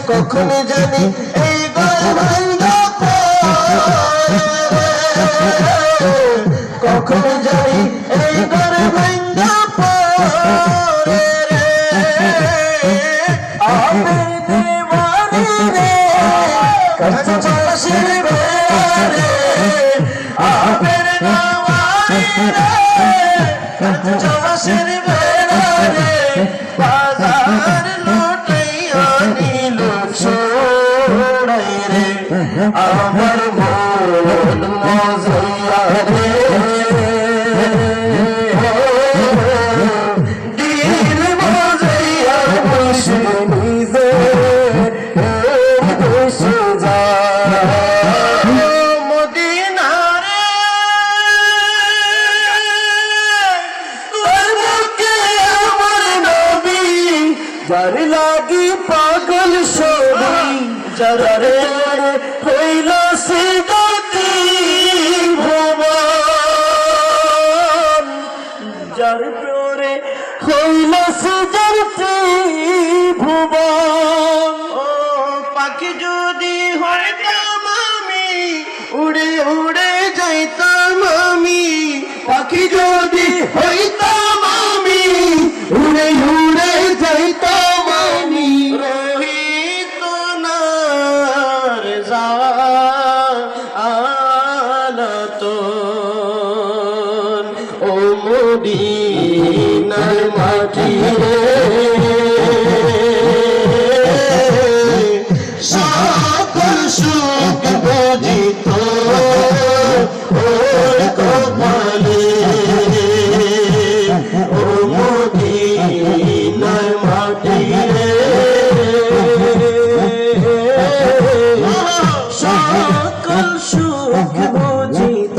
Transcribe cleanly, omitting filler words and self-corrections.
কখন জানি এই ঘর ভাঙা কখন জানি এই ঘর ভাঙা আমার মন মজা রে দিল মজা বসে নিজে বসে যা মদিনারে তোর বুকে আমার নবী যার লাগি পাগল সবই যারা রে হইল সিগতি ভুবন যার প্রিয়রে হইল সিগতি ভুবন ও পাখি যদি হইতাম আমি উড়ে উড়ে যাইতাম আমি পাখি যদি হইতাম আমি উড়ে উড়ে যাইতাম আমি রহিত নার আলাতন ও মদিনার মাটি সকল সুখ বুঝিত ওর কপালে ও মদিনার মাটি সকল সুখ বুঝিত